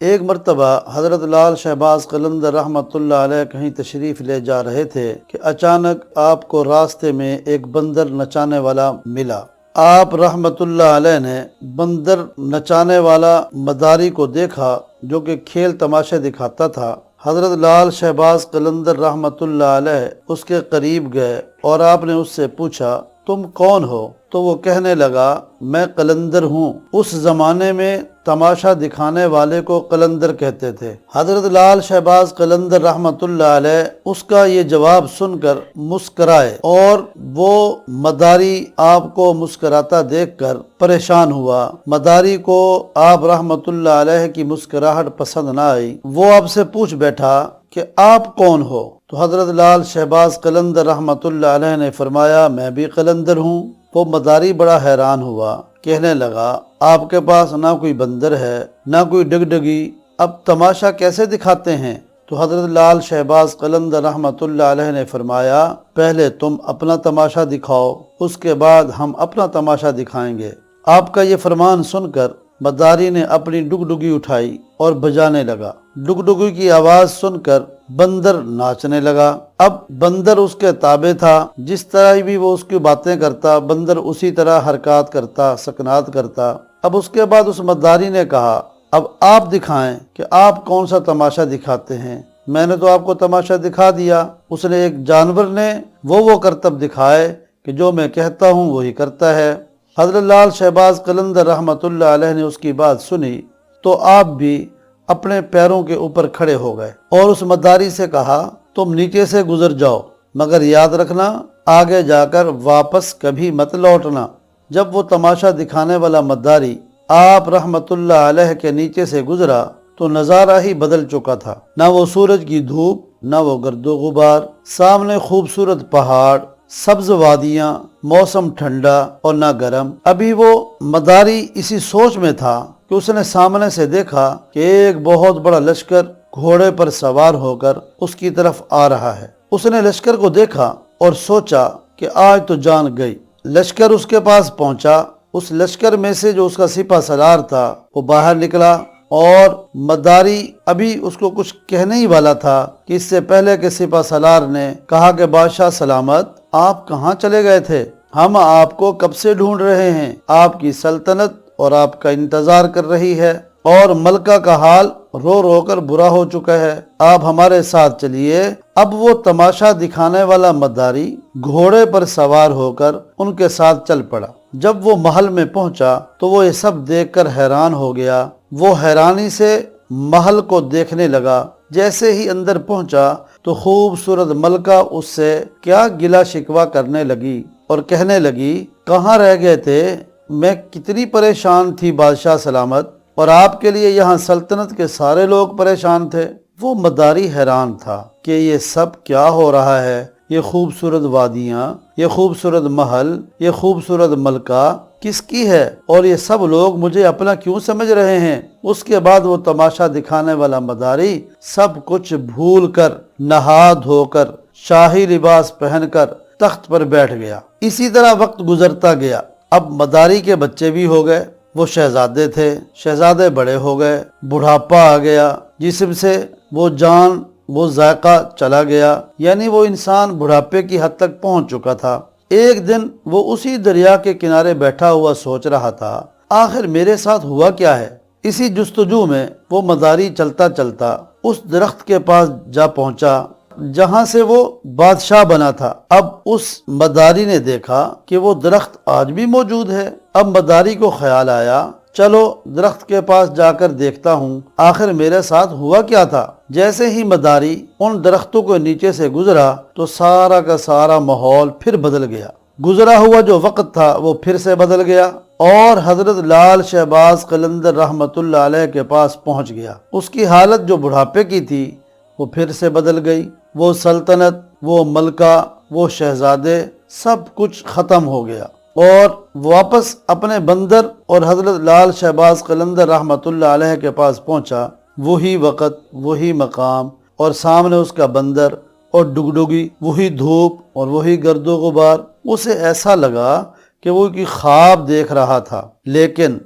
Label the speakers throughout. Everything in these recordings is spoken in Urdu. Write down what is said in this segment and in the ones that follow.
Speaker 1: ایک مرتبہ حضرت لال شہباز قلندر رحمۃ اللہ علیہ کہیں تشریف لے جا رہے تھے کہ اچانک آپ کو راستے میں ایک بندر نچانے والا ملا۔ آپ رحمۃ اللہ علیہ نے بندر نچانے والا مداری کو دیکھا جو کہ کھیل تماشے دکھاتا تھا۔ حضرت لال شہباز قلندر رحمۃ اللہ علیہ اس کے قریب گئے اور آپ نے اس سے پوچھا تم کون ہو؟ تو وہ کہنے لگا میں قلندر ہوں۔ اس زمانے میں تماشا دکھانے والے کو قلندر کہتے تھے۔ حضرت لال شہباز قلندر رحمۃ اللہ علیہ اس کا یہ جواب سن کر مسکرائے اور وہ مداری آپ کو مسکراتا دیکھ کر پریشان ہوا۔ مداری کو آپ رحمۃ اللہ علیہ کی مسکراہٹ پسند نہ آئی۔ وہ آپ سے پوچھ بیٹھا کہ آپ کون ہو؟ تو حضرت لال شہباز قلندر رحمۃ اللہ علیہ نے فرمایا میں بھی قلندر ہوں۔ وہ مداری بڑا حیران ہوا، کہنے لگا آپ کے پاس نہ کوئی بندر ہے نہ کوئی ڈگڈگی، اب تماشا کیسے دکھاتے ہیں؟ تو حضرت لال شہباز قلندر رحمۃ اللہ علیہ نے فرمایا پہلے تم اپنا تماشا دکھاؤ، اس کے بعد ہم اپنا تماشا دکھائیں گے۔ آپ کا یہ فرمان سن کر مداری نے اپنی ڈگڈگی اٹھائی اور بجانے لگا۔ ڈگڈگی کی آواز سن کر بندر ناچنے لگا۔ اب بندر اس کے تابع تھا، جس طرح بھی وہ اس کی باتیں کرتا بندر اسی طرح حرکات کرتا، سکنات کرتا۔ اب اس کے بعد اس مداری نے کہا اب آپ دکھائیں کہ آپ کون سا تماشا دکھاتے ہیں، میں نے تو آپ کو تماشا دکھا دیا۔ اس نے ایک جانور نے وہ کرتب دکھائے کہ جو میں کہتا ہوں وہی کرتا ہے۔ حضرت لال شہباز قلندر رحمۃ اللہ علیہ نے اس کی بات سنی تو آپ بھی اپنے پیروں کے اوپر کھڑے ہو گئے اور اس مداری سے کہا تم نیچے سے گزر جاؤ، مگر یاد رکھنا آگے جا کر واپس کبھی مت لوٹنا۔ جب وہ تماشا دکھانے والا مداری آپ رحمۃ اللہ علیہ کے نیچے سے گزرا تو نظارہ ہی بدل چکا تھا۔ نہ وہ سورج کی دھوپ، نہ وہ گرد و غبار، سامنے خوبصورت پہاڑ، سبز وادیاں، موسم ٹھنڈا اور نہ گرم۔ ابھی وہ مداری اسی سوچ میں تھا کہ اس نے سامنے سے دیکھا کہ ایک بہت بڑا لشکر گھوڑے پر سوار ہو کر اس کی طرف آ رہا ہے۔ اس نے لشکر کو دیکھا اور سوچا کہ آج تو جان گئی۔ لشکر اس کے پاس پہنچا، اس لشکر میں سے جو اس کا سپہ سالار تھا وہ باہر نکلا اور مداری ابھی اس کو کچھ کہنے ہی والا تھا کہ اس سے پہلے کہ سپہ سالار نے کہا کہ بادشاہ سلامت، آپ کہاں چلے گئے تھے؟ ہم آپ کو کب سے ڈھونڈ رہے ہیں، آپ کی سلطنت اور آپ کا انتظار کر رہی ہے، اور ملکہ کا حال رو رو کر برا ہو چکا ہے، آپ ہمارے ساتھ چلیے۔ اب وہ تماشا دکھانے والا مداری گھوڑے پر سوار ہو کر ان کے ساتھ چل پڑا۔ جب وہ محل میں پہنچا تو وہ یہ سب دیکھ کر حیران ہو گیا۔ وہ حیرانی سے محل کو دیکھنے لگا۔ جیسے ہی اندر پہنچا تو خوبصورت ملکہ اس سے کیا گلہ شکوہ کرنے لگی اور کہنے لگی کہاں رہ گئے تھے؟ میں کتنی پریشان تھی بادشاہ سلامت، اور آپ کے لیے یہاں سلطنت کے سارے لوگ پریشان تھے۔ وہ مداری حیران تھا کہ یہ سب کیا ہو رہا ہے، یہ خوبصورت وادیاں، یہ خوبصورت محل، یہ خوبصورت ملکہ کس کی ہے، اور یہ سب لوگ مجھے اپنا کیوں سمجھ رہے ہیں؟ اس کے بعد وہ تماشا دکھانے والا مداری سب کچھ بھول کر نہا دھو کر شاہی لباس پہن کر تخت پر بیٹھ گیا۔ اسی طرح وقت گزرتا گیا۔ اب مداری کے بچے بھی ہو گئے، وہ شہزادے تھے، شہزادے بڑے ہو گئے، بڑھاپا آ گیا، جسم سے وہ جان وہ ذائقہ چلا گیا، یعنی وہ انسان بڑھاپے کی حد تک پہنچ چکا تھا۔ ایک دن وہ اسی دریا کے کنارے بیٹھا ہوا سوچ رہا تھا آخر میرے ساتھ ہوا کیا ہے۔ اسی جستجو میں وہ مداری چلتا چلتا اس درخت کے پاس جا پہنچا جہاں سے وہ بادشاہ بنا تھا۔ اب اس مداری نے دیکھا کہ وہ درخت آج بھی موجود ہے۔ اب مداری کو خیال آیا چلو درخت کے پاس جا کر دیکھتا ہوں آخر میرے ساتھ ہوا کیا تھا۔ جیسے ہی مداری ان درختوں کے نیچے سے گزرا تو سارا کا سارا ماحول پھر بدل گیا۔ گزرا ہوا جو وقت تھا وہ پھر سے بدل گیا اور حضرت لال شہباز قلندر رحمۃ اللہ علیہ کے پاس پہنچ گیا۔ اس کی حالت جو بڑھاپے کی تھی وہ پھر سے بدل گئی۔ وہ سلطنت، وہ ملکہ، وہ شہزادے سب کچھ ختم ہو گیا اور واپس اپنے بندر اور حضرت لال شہباز قلندر رحمۃ اللہ علیہ کے پاس پہنچا۔ وہی وقت، وہی مقام اور سامنے اس کا بندر اور ڈگڈگی، وہی دھوپ اور وہی گرد و غبار۔ اسے ایسا لگا کہ وہ ایک خواب دیکھ رہا تھا، لیکن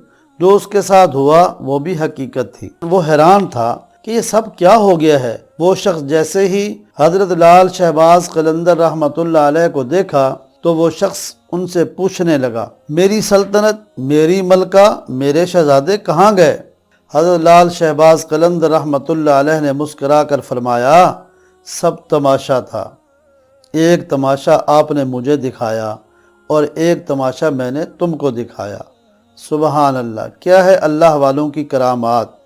Speaker 1: جو اس کے ساتھ ہوا وہ بھی حقیقت تھی۔ وہ حیران تھا کہ یہ سب کیا ہو گیا ہے۔ وہ شخص جیسے ہی حضرت لال شہباز قلندر رحمۃ اللہ علیہ کو دیکھا تو وہ شخص ان سے پوچھنے لگا، میری سلطنت، میری ملکہ، میرے شہزادے کہاں گئے؟ حضرت لال شہباز قلندر رحمۃ اللہ علیہ نے مسکرا کر فرمایا، سب تماشا تھا، ایک تماشا آپ نے مجھے دکھایا اور ایک تماشا میں نے تم کو دکھایا۔ سبحان اللہ، کیا ہے اللہ والوں کی کرامات۔